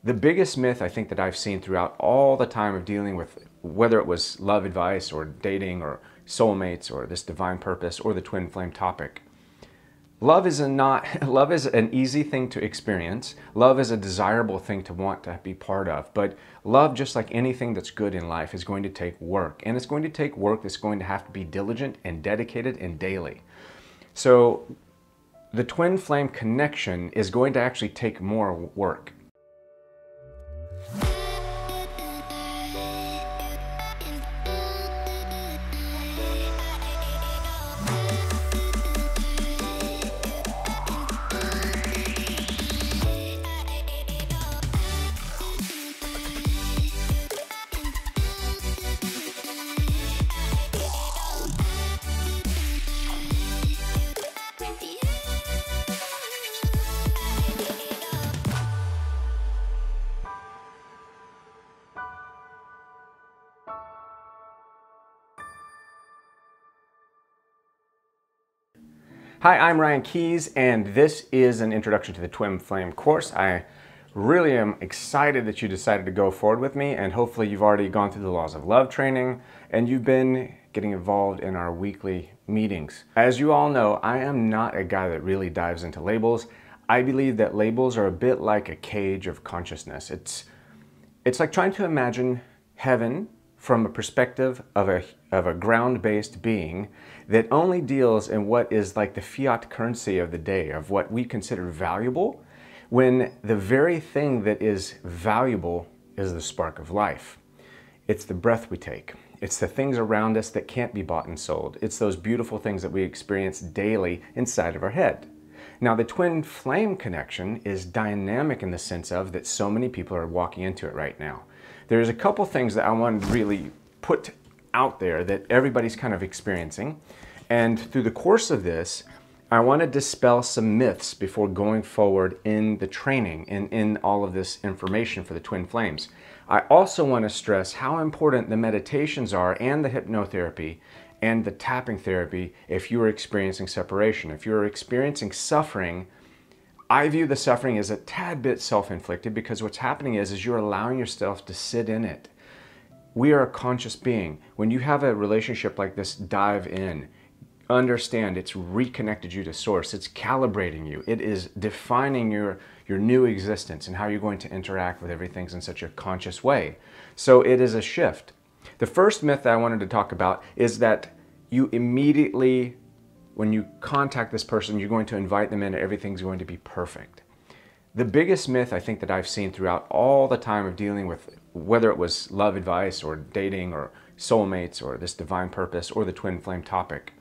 The biggest myth I think that I've seen throughout all the time of dealing with whether it was love advice or dating or soulmates or this divine purpose or the twin flame topic. Love is an easy thing to experience. Love is a desirable thing to want to be part of. But love, just like anything that's good in life, is going to take work. And it's going to take work that's going to have to be diligent and dedicated and daily. So the twin flame connection is going to actually take more work. Hi, I'm Ryan Keys, and this is an introduction to the Twin Flame course. I really am excited that you decided to go forward with me, and hopefully you've already gone through the laws of love training and you've been getting involved in our weekly meetings. As you all know, I am not a guy that really dives into labels. I believe that labels are a bit like a cage of consciousness. It's like trying to imagine heaven from a perspective of a ground-based being that only deals in what is like the fiat currency of the day, of what we consider valuable, when the very thing that is valuable is the spark of life. It's the breath we take. It's the things around us that can't be bought and sold. It's those beautiful things that we experience daily inside of our head. Now, the twin flame connection is dynamic in the sense of that so many people are walking into it right now. There's a couple things that I want to really put out there that everybody's kind of experiencing. And through the course of this, I want to dispel some myths before going forward in the training and in all of this information for the twin flames. I also want to stress how important the meditations are and the hypnotherapy and the tapping therapy if you are experiencing separation. If you're experiencing suffering, I view the suffering as a tad bit self-inflicted, because what's happening is you're allowing yourself to sit in it. We are a conscious being. When you have a relationship like this, dive in. Understand it's reconnected you to source. It's calibrating you. It is defining your new existence and how you're going to interact with everything in such a conscious way. So it is a shift. The first myth that I wanted to talk about is that you immediately, when you contact this person, you're going to invite them in and everything's going to be perfect. The biggest myth I think that I've seen throughout all the time of dealing with whether it was love advice or dating or soulmates or this divine purpose or the twin flame topic.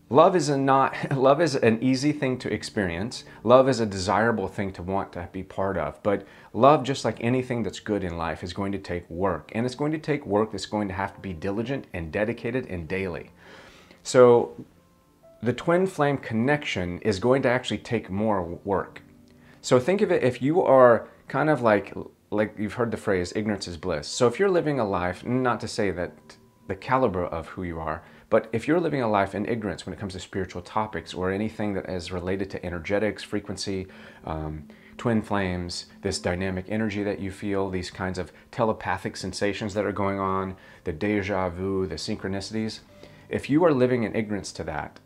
Love is an easy thing to experience. Love is a desirable thing to want to be part of. But love, just like anything that's good in life, is going to take work. And it's going to take work that's going to have to be diligent and dedicated and daily. So the twin flame connection is going to actually take more work. So think of it, if you are kind of like you've heard the phrase, ignorance is bliss. So if you're living a life, not to say that the caliber of who you are, but if you're living a life in ignorance when it comes to spiritual topics or anything that is related to energetics, frequency, twin flames, this dynamic energy that you feel, these kinds of telepathic sensations that are going on, the deja vu, the synchronicities, if you are living in ignorance to that,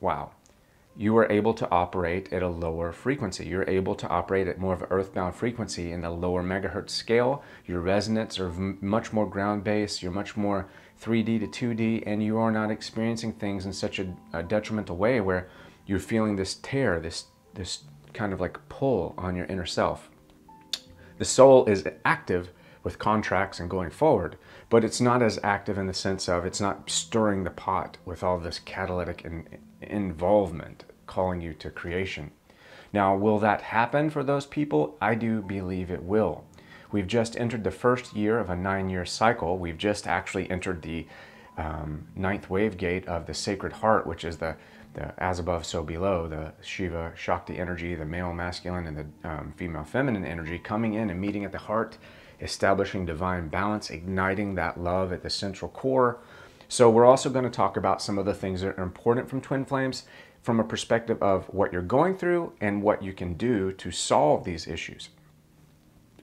wow, you are able to operate at a lower frequency. You're able to operate at more of an earthbound frequency in the lower megahertz scale. Your resonance are much more ground-based. You're much more 3D to 2D, and you are not experiencing things in such a detrimental way where you're feeling this tear, this kind of like pull on your inner self. The soul is active with contracts and going forward, but it's not as active in the sense of it's not stirring the pot with all this catalytic involvement calling you to creation. Now, will that happen for those people? I do believe it will. We've just entered the first year of a 9-year cycle. We've just actually entered the 9th wave gate of the Sacred Heart, which is the as above, so below, the Shiva, Shakti energy, the male masculine and the female feminine energy coming in and meeting at the heart, establishing divine balance, igniting that love at the central core. So we're also going to talk about some of the things that are important from twin flames from a perspective of what you're going through and what you can do to solve these issues.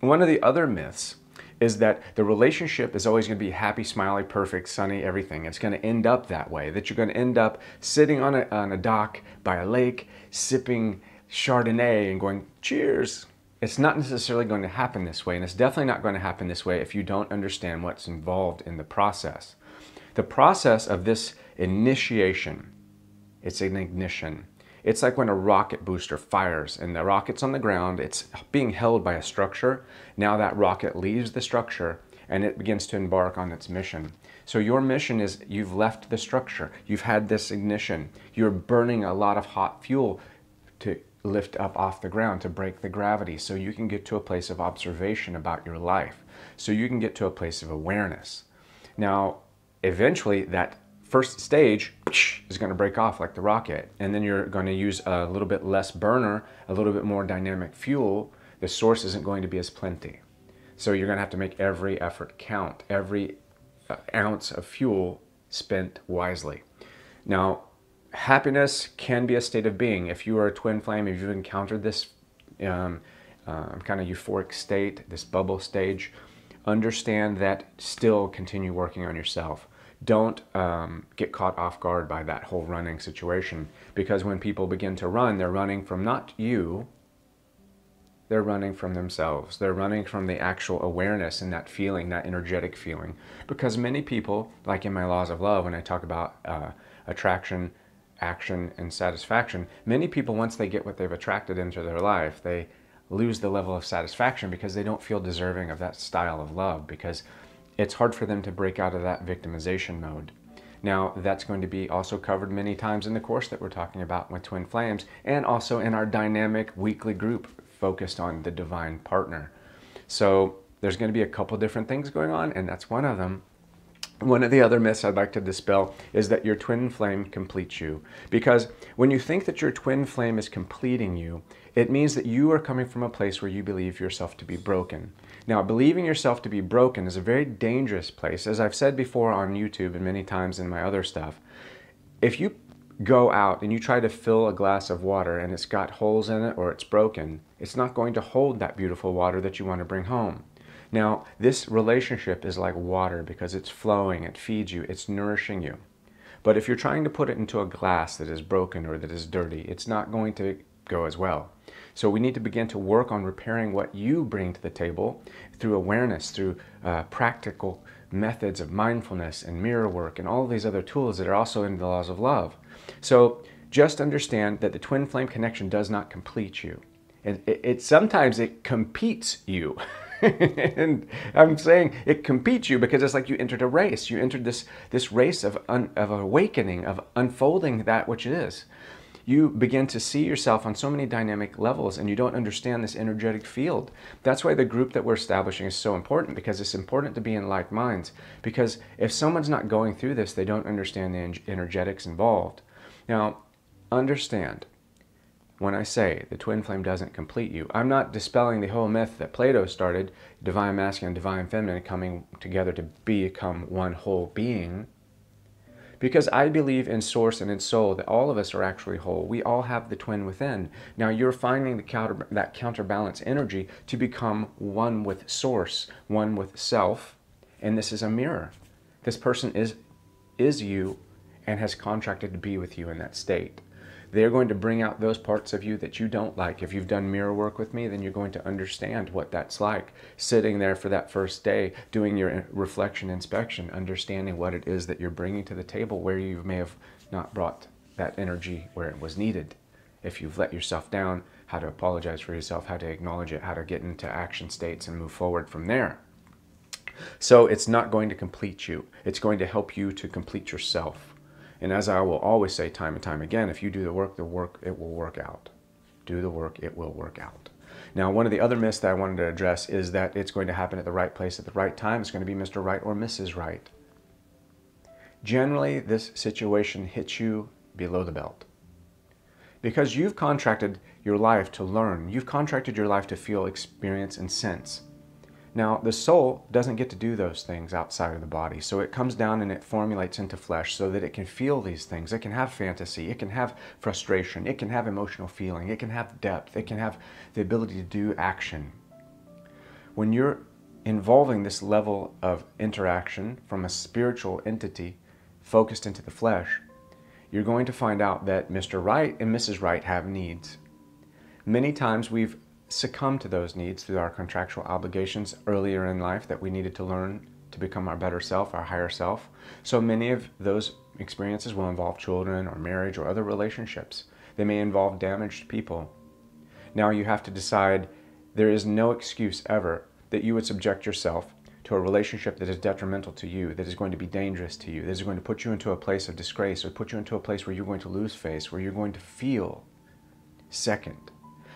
One of the other myths is that the relationship is always going to be happy, smiley, perfect, sunny, everything. It's going to end up that way, that you're going to end up sitting on a dock by a lake, sipping Chardonnay and going, cheers. It's not necessarily going to happen this way, and it's definitely not going to happen this way if you don't understand what's involved in the process. The process of this initiation, it's an ignition. It's like when a rocket booster fires and the rocket's on the ground, it's being held by a structure. Now that rocket leaves the structure and it begins to embark on its mission. So your mission is you've left the structure, you've had this ignition, you're burning a lot of hot fuel to lift up off the ground, to break the gravity, so you can get to a place of observation about your life, so you can get to a place of awareness. Now, eventually that first stage is going to break off like the rocket, and then you're going to use a little bit less burner, a little bit more dynamic fuel. The source isn't going to be as plenty. So you're going to have to make every effort count, every ounce of fuel spent wisely. Now, happiness can be a state of being. If you are a twin flame, if you've encountered this kind of euphoric state, this bubble stage, understand that still continue working on yourself. Don't get caught off guard by that whole running situation, because when people begin to run, they're running from not you, they're running from themselves. They're running from the actual awareness and that feeling, that energetic feeling. Because many people, like in my laws of love, when I talk about attraction, action, and satisfaction, many people, once they get what they've attracted into their life, they lose the level of satisfaction because they don't feel deserving of that style of love, because it's hard for them to break out of that victimization mode. Now, that's going to be also covered many times in the course that we're talking about with Twin Flames, and also in our dynamic weekly group focused on the divine partner. So there's going to be a couple different things going on, and that's one of them. One of the other myths I'd like to dispel is that your twin flame completes you. Because when you think that your twin flame is completing you, it means that you are coming from a place where you believe yourself to be broken. Now, believing yourself to be broken is a very dangerous place. As I've said before on YouTube and many times in my other stuff, if you go out and you try to fill a glass of water and it's got holes in it or it's broken, it's not going to hold that beautiful water that you want to bring home. Now, this relationship is like water because it's flowing, it feeds you, it's nourishing you. But if you're trying to put it into a glass that is broken or that is dirty, it's not going to go as well. So we need to begin to work on repairing what you bring to the table through awareness, through practical methods of mindfulness and mirror work and all these other tools that are also in the laws of love. So just understand that the twin flame connection does not complete you. It sometimes it competes you. And I'm saying it competes you because it's like you entered a race. You entered this race of awakening, of unfolding that which is. You begin to see yourself on so many dynamic levels, and you don't understand this energetic field. That's why the group that we're establishing is so important, because it's important to be in like minds. Because if someone's not going through this, they don't understand the energetics involved. Now, understand, when I say the twin flame doesn't complete you, I'm not dispelling the whole myth that Plato started, divine masculine, divine feminine coming together to become one whole being. Because I believe in source and in soul that all of us are actually whole. We all have the twin within. Now you're finding that counterbalance energy to become one with source, one with self, and this is a mirror. This person is you and has contracted to be with you in that state. They're going to bring out those parts of you that you don't like. If you've done mirror work with me, then you're going to understand what that's like. Sitting there for that first day, doing your reflection inspection, understanding what it is that you're bringing to the table where you may have not brought that energy where it was needed. If you've let yourself down, how to apologize for yourself, how to acknowledge it, how to get into action states and move forward from there. So it's not going to complete you. It's going to help you to complete yourself. And as I will always say time and time again, if you do the work, it will work out. Do the work, it will work out. Now, one of the other myths that I wanted to address is that it's going to happen at the right place at the right time. It's going to be Mr. Right or Mrs. Right. Generally, this situation hits you below the belt. Because you've contracted your life to learn. You've contracted your life to feel, experience, and sense. Now, the soul doesn't get to do those things outside of the body, so it comes down and it formulates into flesh so that it can feel these things. It can have fantasy, it can have frustration, it can have emotional feeling, it can have depth, it can have the ability to do action. When you're involving this level of interaction from a spiritual entity focused into the flesh, you're going to find out that Mr. Right and Mrs. Right have needs. Many times we've succumbed to those needs through our contractual obligations earlier in life that we needed to learn to become our better self, our higher self. So many of those experiences will involve children or marriage or other relationships. They may involve damaged people. Now you have to decide there is no excuse ever that you would subject yourself to a relationship that is detrimental to you, that is going to be dangerous to you, that is going to put you into a place of disgrace or put you into a place where you're going to lose face, where you're going to feel second,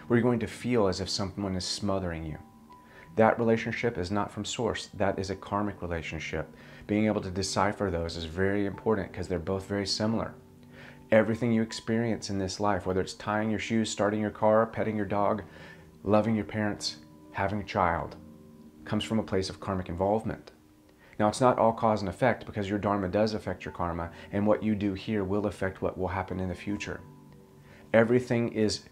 where you're going to feel as if someone is smothering you. That relationship is not from source. That is a karmic relationship. Being able to decipher those is very important because they're both very similar. Everything you experience in this life, whether it's tying your shoes, starting your car, petting your dog, loving your parents, having a child, comes from a place of karmic involvement. Now, it's not all cause and effect because your dharma does affect your karma, and what you do here will affect what will happen in the future. Everything is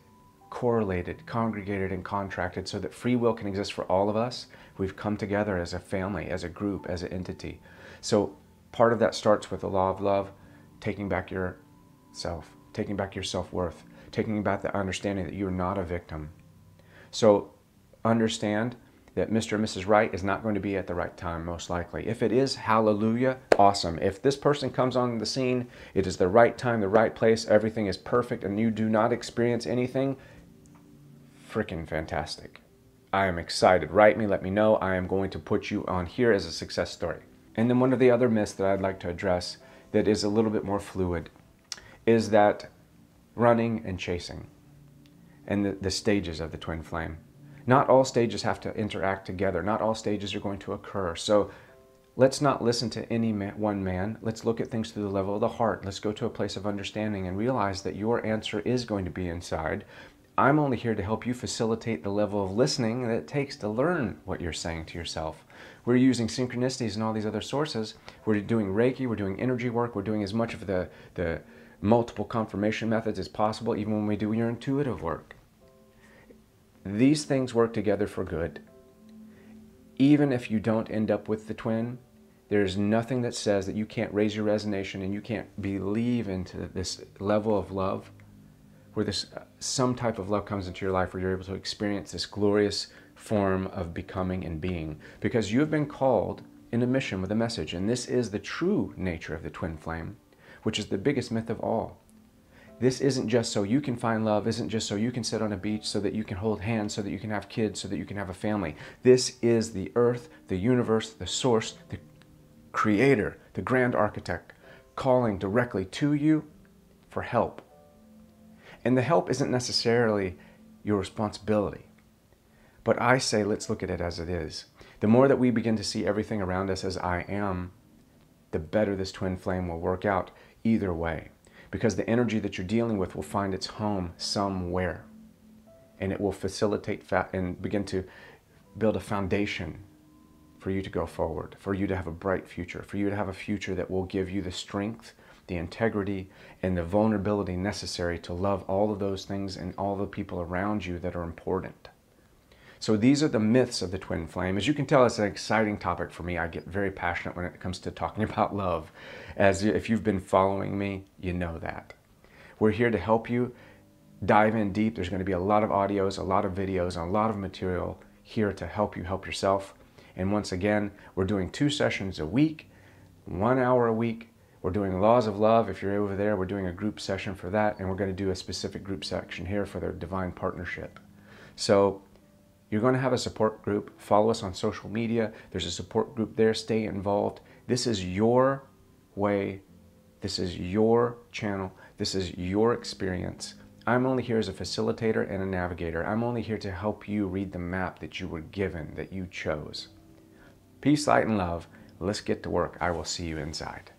correlated, congregated, and contracted so that free will can exist for all of us. We've come together as a family, as a group, as an entity. So part of that starts with the law of love, taking back yourself, taking back your self-worth, taking back the understanding that you're not a victim. So understand that Mr. and Mrs. Right is not going to be at the right time, most likely. If it is, hallelujah, awesome. If this person comes on the scene, it is the right time, the right place, everything is perfect, and you do not experience anything, freaking fantastic. I am excited. Write me, let me know. I am going to put you on here as a success story. And then one of the other myths that I'd like to address that is a little bit more fluid is that running and chasing and the stages of the twin flame. Not all stages have to interact together. Not all stages are going to occur. So let's not listen to any one man. Let's look at things through the level of the heart. Let's go to a place of understanding and realize that your answer is going to be inside. I'm only here to help you facilitate the level of listening that it takes to learn what you're saying to yourself. We're using synchronicities and all these other sources. We're doing Reiki, we're doing energy work, we're doing as much of the multiple confirmation methods as possible, even when we do your intuitive work. These things work together for good. Even if you don't end up with the twin, there's nothing that says that you can't raise your resonance and you can't believe into this level of love, where some type of love comes into your life where you're able to experience this glorious form of becoming and being. Because you have been called in a mission with a message, and this is the true nature of the twin flame, which is the biggest myth of all. This isn't just so you can find love, isn't just so you can sit on a beach, so that you can hold hands, so that you can have kids, so that you can have a family. This is the earth, the universe, the source, the creator, the grand architect, calling directly to you for help. And the help isn't necessarily your responsibility. But I say, let's look at it as it is. The more that we begin to see everything around us as I am, the better this twin flame will work out either way. Because the energy that you're dealing with will find its home somewhere. And it will facilitate and begin to build a foundation for you to go forward, for you to have a bright future, for you to have a future that will give you the strength, the integrity, and the vulnerability necessary to love all of those things and all the people around you that are important. So these are the myths of the twin flame. As you can tell, it's an exciting topic for me. I get very passionate when it comes to talking about love. As if you've been following me, you know that. We're here to help you dive in deep. There's going to be a lot of audios, a lot of videos, and a lot of material here to help you help yourself. And once again, we're doing 2 sessions a week, 1 hour a week. We're doing Laws of Love. If you're over there, we're doing a group session for that. And we're going to do a specific group section here for the Divine Partnership. So you're going to have a support group. Follow us on social media. There's a support group there. Stay involved. This is your way. This is your channel. This is your experience. I'm only here as a facilitator and a navigator. I'm only here to help you read the map that you were given, that you chose. Peace, light, and love. Let's get to work. I will see you inside.